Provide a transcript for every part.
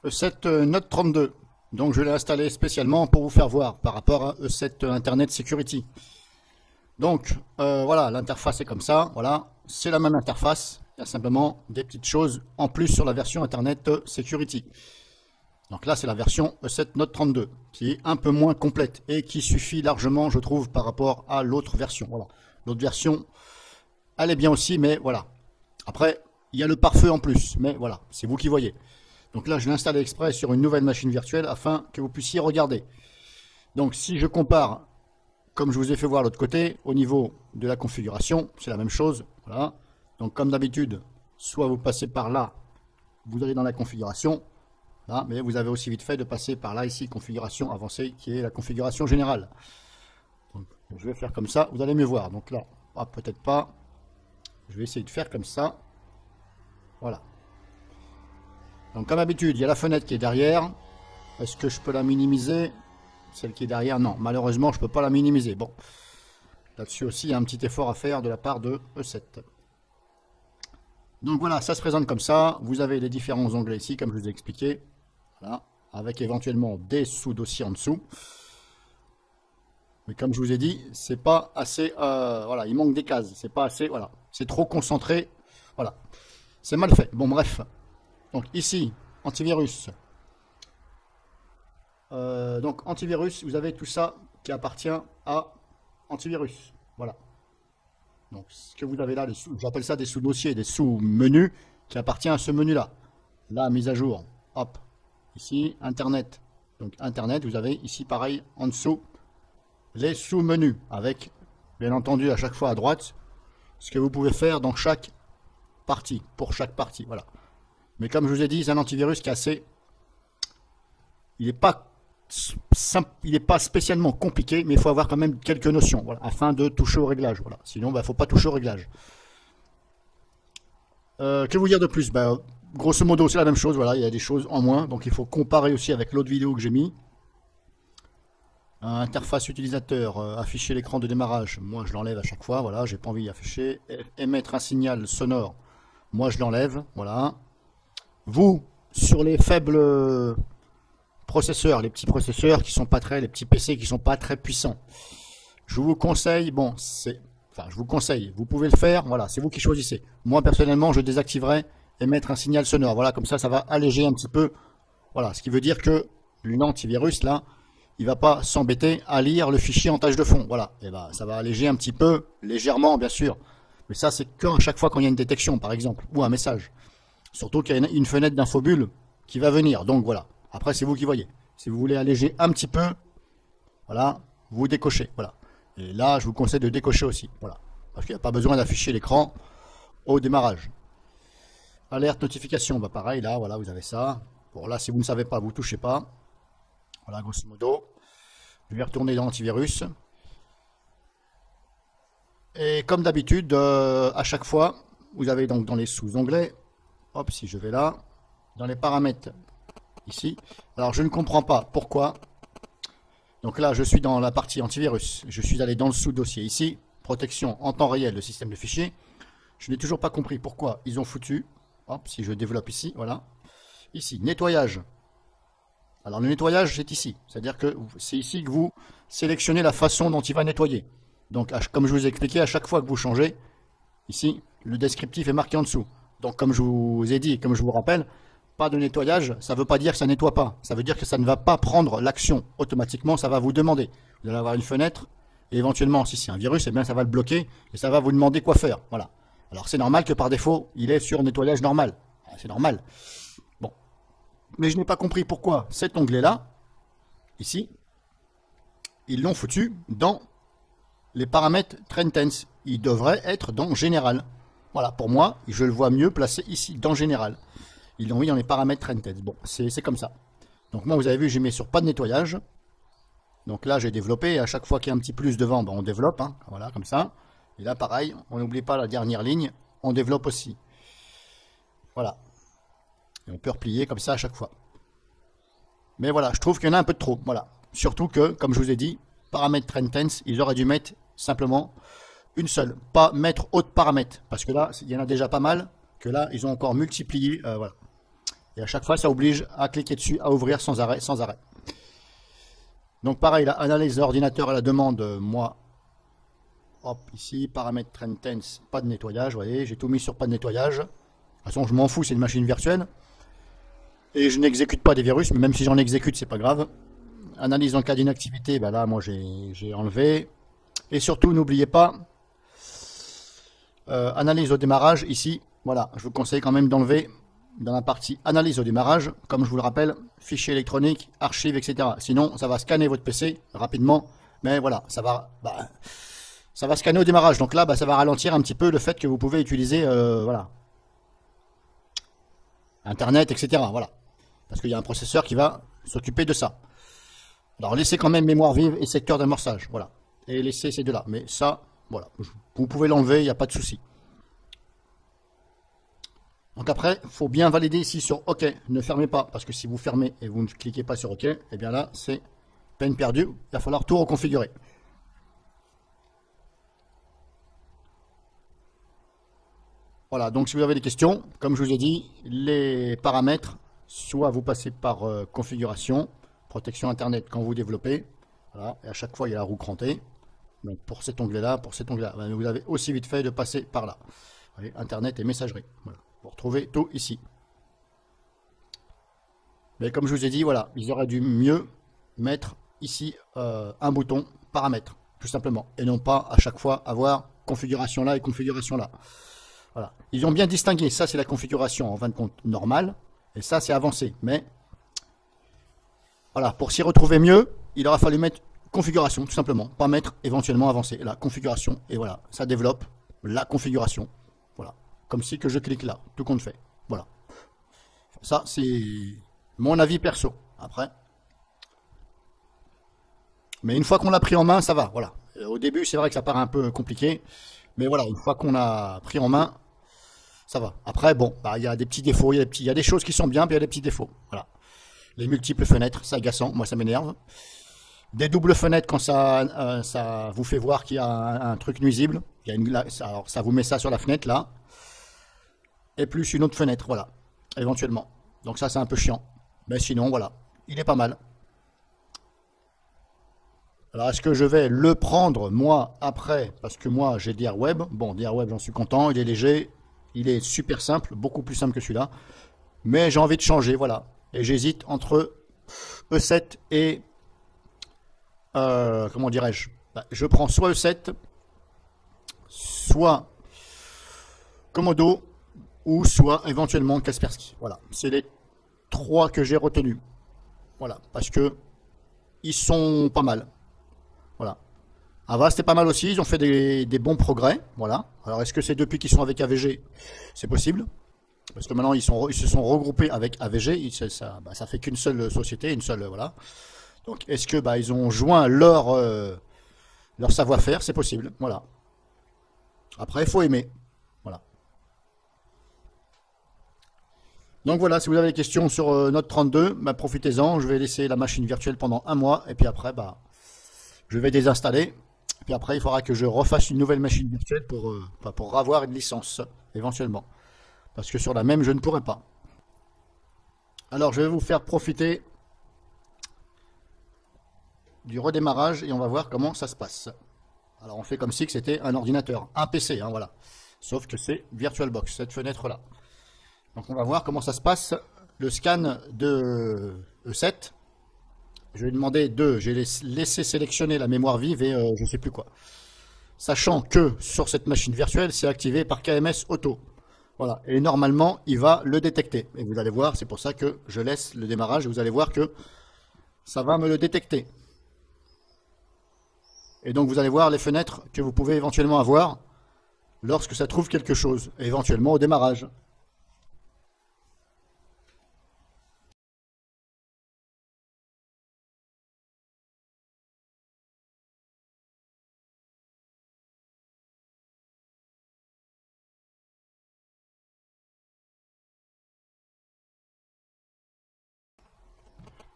E7 Note 32. Donc je l'ai installé spécialement pour vous faire voir par rapport à E7 Internet Security. Donc voilà, l'interface est comme ça. Voilà, c'est la même interface. Il y a simplement des petites choses en plus sur la version Internet Security. Donc là, c'est la version E7 Note 32 qui est un peu moins complète et qui suffit largement, je trouve, par rapport à l'autre version. Voilà, l'autre version, elle est bien aussi, mais voilà. Après, il y a le pare-feu en plus, mais voilà, c'est vous qui voyez. Donc là, je l'ai installé exprès sur une nouvelle machine virtuelle afin que vous puissiez regarder. Donc si je compare, comme je vous ai fait voir l'autre côté, au niveau de la configuration, c'est la même chose. Voilà. Donc comme d'habitude, soit vous passez par là, vous allez dans la configuration, là, mais vous avez aussi vite fait de passer par là ici, configuration avancée, qui est la configuration générale. Donc, je vais faire comme ça, vous allez mieux voir. Donc là, ah, peut-être pas. Je vais essayer de faire comme ça. Voilà. Donc comme d'habitude, il y a la fenêtre qui est derrière. Est-ce que je peux la minimiser? Celle qui est derrière, non. Malheureusement, je ne peux pas la minimiser. Bon, là-dessus aussi, il y a un petit effort à faire de la part de E7. Donc voilà, ça se présente comme ça. Vous avez les différents onglets ici, comme je vous ai expliqué. Voilà, avec éventuellement des sous-dossiers en dessous. Mais comme je vous ai dit, c'est pas assez. Voilà, il manque des cases. C'est pas assez. Voilà, c'est trop concentré. Voilà, c'est mal fait. Bon, bref. Donc ici, antivirus. Donc antivirus, vous avez tout ça qui appartient à antivirus. Voilà. Donc ce que vous avez là, j'appelle ça des sous-dossiers, des sous-menus qui appartiennent à ce menu-là. La mise à jour. Hop. Ici, Internet. Donc Internet, vous avez ici pareil en dessous les sous-menus avec, bien entendu, à chaque fois à droite, ce que vous pouvez faire dans chaque partie, pour chaque partie. Voilà. Mais comme je vous ai dit, c'est un antivirus qui est assez... Il n'est pas simple, il n'est pas spécialement compliqué, mais il faut avoir quand même quelques notions, voilà, afin de toucher au réglage. Voilà. Sinon, il ne faut pas toucher au réglage. Que vous dire de plus? Grosso modo, c'est la même chose. Voilà, il y a des choses en moins, donc il faut comparer aussi avec l'autre vidéo que j'ai mis. Interface utilisateur, afficher l'écran de démarrage. Moi, je l'enlève à chaque fois. Voilà, j'ai pas envie d'afficher. Émettre un signal sonore. Moi, je l'enlève. Voilà. Vous, sur les faibles processeurs, les petits processeurs qui sont pas très, les petits PC qui sont pas très puissants, je vous conseille, bon, je vous conseille, vous pouvez le faire, voilà, c'est vous qui choisissez. Moi, personnellement, je désactiverai et mettre un signal sonore, voilà, comme ça va alléger un petit peu, voilà, ce qui veut dire que l'antivirus, là, il va pas s'embêter à lire le fichier en tâche de fond, voilà, et ça va alléger un petit peu, légèrement, bien sûr, mais ça, c'est qu'à chaque fois quand il y a une détection, par exemple, ou un message. Surtout qu'il y a une fenêtre d'infobulle qui va venir. Donc voilà. Après, c'est vous qui voyez. Si vous voulez alléger un petit peu, voilà, vous décochez. Voilà. Et là, je vous conseille de décocher aussi. Voilà. Parce qu'il n'y a pas besoin d'afficher l'écran au démarrage. Alerte, notification. Pareil, là, voilà, vous avez ça. Bon, là, si vous ne savez pas, vous ne touchez pas. Voilà, grosso modo. Je vais retourner dans l'antivirus. Et comme d'habitude, à chaque fois, vous avez donc dans les sous-onglets. Hop, si je vais là, dans les paramètres, ici. Alors, je ne comprends pas pourquoi. Donc là, je suis dans la partie antivirus. Je suis allé dans le sous-dossier ici. Protection en temps réel de système de fichiers. Je n'ai toujours pas compris pourquoi ils ont foutu. Hop, si je développe ici, voilà. Ici, nettoyage. Alors, le nettoyage, c'est ici. C'est-à-dire que c'est ici que vous sélectionnez la façon dont il va nettoyer. Donc, comme je vous ai expliqué, à chaque fois que vous changez, ici, le descriptif est marqué en dessous. Donc, comme je vous ai dit et comme je vous rappelle, pas de nettoyage, ça ne veut pas dire que ça ne nettoie pas. Ça veut dire que ça ne va pas prendre l'action automatiquement, ça va vous demander. Vous allez avoir une fenêtre, et éventuellement, si c'est un virus, eh bien, ça va le bloquer, et ça va vous demander quoi faire. Voilà. Alors, c'est normal que par défaut, il est sur nettoyage normal. C'est normal. Bon. Mais je n'ai pas compris pourquoi cet onglet-là, ici, ils l'ont foutu dans les paramètres TrendTense. Il devrait être dans Général. Voilà, pour moi, je le vois mieux placé ici, dans Général. Ils l'ont mis dans les paramètres TrendTense. Bon, c'est comme ça. Donc moi, vous avez vu, j'ai mis sur pas de nettoyage. Donc là, j'ai développé. À chaque fois qu'il y a un petit plus devant, on développe. Hein, voilà, comme ça. Et là, pareil, on n'oublie pas la dernière ligne. On développe aussi. Voilà. Et on peut replier comme ça à chaque fois. Mais voilà, je trouve qu'il y en a un peu de trop. Voilà. Surtout que, comme je vous ai dit, paramètres TrendTense, ils auraient dû mettre simplement une seule, pas mettre autre paramètres, parce que là, il y en a déjà pas mal, que là, ils ont encore multiplié, voilà. Et à chaque fois, ça oblige à cliquer dessus, à ouvrir sans arrêt, sans arrêt. Donc pareil, la analyse de l'ordinateur à la demande, moi, hop, ici, paramètres trend tense, pas de nettoyage, vous voyez, j'ai tout mis sur pas de nettoyage. De toute façon, je m'en fous, c'est une machine virtuelle. Et je n'exécute pas des virus, mais même si j'en exécute, c'est pas grave. Analyse en cas d'inactivité, ben là, moi, j'ai enlevé. Et surtout, n'oubliez pas, analyse au démarrage, ici, voilà, je vous conseille quand même d'enlever dans la partie analyse au démarrage, comme je vous le rappelle, fichier électronique, archives, etc. Sinon, ça va scanner votre PC rapidement, mais voilà, ça va scanner au démarrage. Donc là, ça va ralentir un petit peu le fait que vous pouvez utiliser, voilà, Internet, etc. Voilà, parce qu'il y a un processeur qui va s'occuper de ça. Alors laissez quand même mémoire vive et secteur d'amorçage, voilà, et laissez ces deux-là. Mais ça, voilà, vous pouvez l'enlever, il n'y a pas de souci. Donc après, il faut bien valider ici sur OK. Ne fermez pas, parce que si vous fermez et vous ne cliquez pas sur OK, et bien là, c'est peine perdue. Il va falloir tout reconfigurer. Voilà, donc si vous avez des questions, comme je vous ai dit, les paramètres, soit vous passez par configuration, protection Internet quand vous développez. Voilà, et à chaque fois, il y a la roue crantée. Donc pour cet onglet-là, vous avez aussi vite fait de passer par là. Vous voyez, Internet et messagerie. Voilà. Vous retrouvez tout ici. Mais comme je vous ai dit, voilà, ils auraient dû mieux mettre ici un bouton paramètres, tout simplement. Et non pas à chaque fois avoir configuration là et configuration là. Voilà. Ils ont bien distingué, ça c'est la configuration en fin de compte normale, et ça c'est avancé. Mais voilà, pour s'y retrouver mieux, il aura fallu mettre configuration, tout simplement. Pas mettre éventuellement avancé. La configuration, et voilà, ça développe la configuration. Voilà. Comme si que je clique là, tout compte fait. Voilà. Ça, c'est mon avis perso. Après. Mais une fois qu'on l'a pris en main, ça va. Voilà. Au début, c'est vrai que ça paraît un peu compliqué. Mais voilà, une fois qu'on a pris en main, ça va. Après, bon, il y a des petits défauts. Il y a des choses qui sont bien, puis il y a des petits défauts. Voilà. Les multiples fenêtres, c'est agaçant. Moi, ça m'énerve. Des doubles fenêtres quand ça vous fait voir qu'il y a un truc nuisible. Alors, ça vous met ça sur la fenêtre, là. Et plus une autre fenêtre, voilà, éventuellement. Donc ça, c'est un peu chiant. Mais sinon, voilà, il est pas mal. Alors, est-ce que je vais le prendre, moi, après? Parce que moi, j'ai DRWeb. Bon, DRWeb, j'en suis content. Il est léger. Il est super simple. Beaucoup plus simple que celui-là. Mais j'ai envie de changer, voilà. Et j'hésite entre E7 et... comment dirais-je? Je prends soit E7, soit Komodo, ou soit éventuellement Kaspersky. Voilà, c'est les trois que j'ai retenus. Voilà, parce que ils sont pas mal. Voilà. Avast c'était pas mal aussi, ils ont fait des bons progrès. Voilà. Alors est-ce que c'est depuis qu'ils sont avec AVG? C'est possible. Parce que maintenant ils se sont regroupés avec AVG, ça fait qu'une seule société, une seule, voilà. Donc est-ce que ils ont joint leur savoir-faire? C'est possible. Voilà. Après, il faut aimer. Voilà. Donc voilà, si vous avez des questions sur Note 32, profitez-en. Je vais laisser la machine virtuelle pendant un mois. Et puis après, je vais désinstaller. Et puis après, il faudra que je refasse une nouvelle machine virtuelle pour avoir une licence, éventuellement. Parce que sur la même, je ne pourrai pas. Alors, je vais vous faire profiter du redémarrage et on va voir comment ça se passe. Alors, on fait comme si c'était un ordinateur, un PC, hein, voilà. Sauf que c'est VirtualBox, cette fenêtre-là. Donc, on va voir comment ça se passe. Le scan de E7. Je vais demander j'ai laissé sélectionner la mémoire vive et je ne sais plus quoi. Sachant que sur cette machine virtuelle, c'est activé par KMS Auto. Voilà. Et normalement, il va le détecter. Et vous allez voir, c'est pour ça que je laisse le démarrage. Et vous allez voir que ça va me le détecter. Et donc, vous allez voir les fenêtres que vous pouvez éventuellement avoir lorsque ça trouve quelque chose. Et éventuellement au démarrage.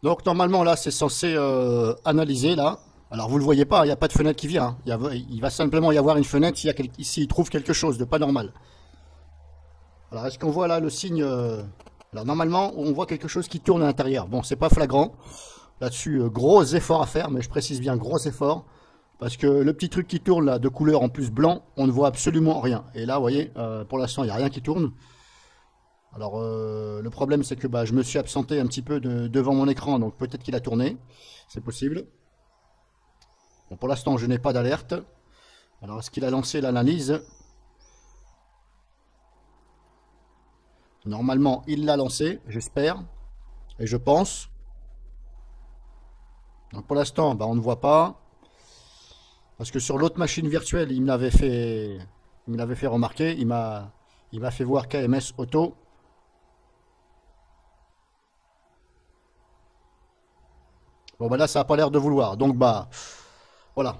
Donc normalement là c'est censé analyser là. Alors vous le voyez pas, il n'y a pas de fenêtre qui vient. Hein. Il va simplement y avoir une fenêtre s'il trouve quelque chose de pas normal. Alors est-ce qu'on voit là le signe Alors normalement, on voit quelque chose qui tourne à l'intérieur. Bon, c'est pas flagrant. Là-dessus, gros effort à faire, mais je précise bien gros effort. Parce que le petit truc qui tourne là, de couleur en plus blanc, on ne voit absolument rien. Et là, vous voyez, pour l'instant, il n'y a rien qui tourne. Alors, le problème, c'est que bah, je me suis absenté un petit peu devant mon écran, donc peut-être qu'il a tourné. C'est possible. Bon, pour l'instant, je n'ai pas d'alerte. Alors, est-ce qu'il a lancé l'analyse? Normalement, il l'a lancé, j'espère. Et je pense. Donc, pour l'instant, bah, on ne voit pas. Parce que sur l'autre machine virtuelle, il me l'avait fait remarquer. Il m'a fait voir KMS Auto. Bon, bah là, ça n'a pas l'air de vouloir. Donc, bah, voilà.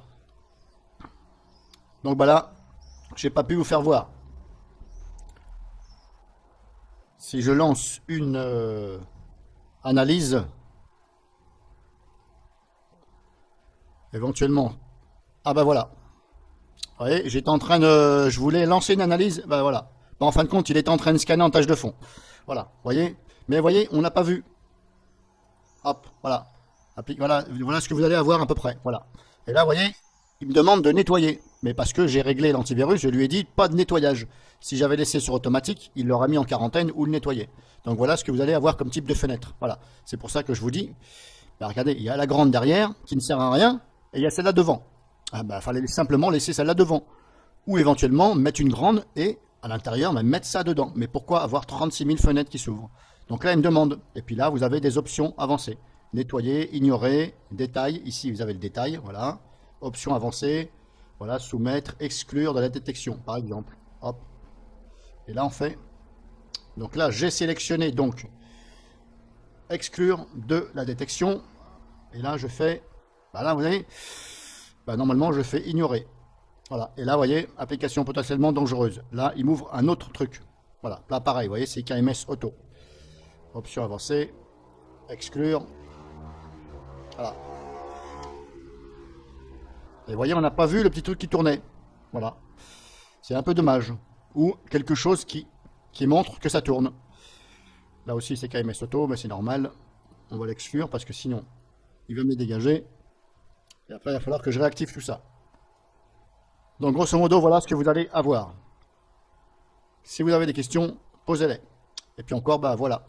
Donc, bah là, j'ai pas pu vous faire voir. Si je lance une analyse, éventuellement. Ah, bah voilà. Vous voyez, j'étais en train de. Je voulais lancer une analyse. Bah voilà. Bah, en fin de compte, il était en train de scanner en tâche de fond. Voilà. Vous voyez. Mais vous voyez, on n'a pas vu. Hop, voilà. Voilà ce que vous allez avoir à peu près. Voilà. Et là, vous voyez, il me demande de nettoyer. Mais parce que j'ai réglé l'antivirus, je lui ai dit pas de nettoyage. Si j'avais laissé sur automatique, il l'aurait mis en quarantaine ou le nettoyer. Donc voilà ce que vous allez avoir comme type de fenêtre. Voilà. C'est pour ça que je vous dis, bah regardez, il y a la grande derrière qui ne sert à rien et il y a celle-là devant. Ah bah, fallait simplement laisser celle-là devant. Ou éventuellement mettre une grande et à l'intérieur, bah, mettre ça dedans. Mais pourquoi avoir 36 000 fenêtres qui s'ouvrent? Donc là, il me demande. Et puis là, vous avez des options avancées. Nettoyer, ignorer, détail. Ici, vous avez le détail. Voilà. Options avancées. Voilà, soumettre, exclure de la détection, par exemple. Hop. Et là, on fait. Donc là, j'ai sélectionné donc exclure de la détection. Et là, je fais. Bah là, vous voyez. Bah, normalement, je fais ignorer. Voilà. Et là, vous voyez, application potentiellement dangereuse. Là, il m'ouvre un autre truc. Voilà. Là, pareil, vous voyez, c'est KMS Auto. Option avancée. Exclure. Voilà. Et vous voyez, on n'a pas vu le petit truc qui tournait. Voilà. C'est un peu dommage. Ou quelque chose qui montre que ça tourne. Là aussi, c'est KMS Auto, mais c'est normal. On va l'exclure parce que sinon, il va me les dégager. Et après, il va falloir que je réactive tout ça. Donc, grosso modo, voilà ce que vous allez avoir. Si vous avez des questions, posez-les. Et puis encore, bah voilà.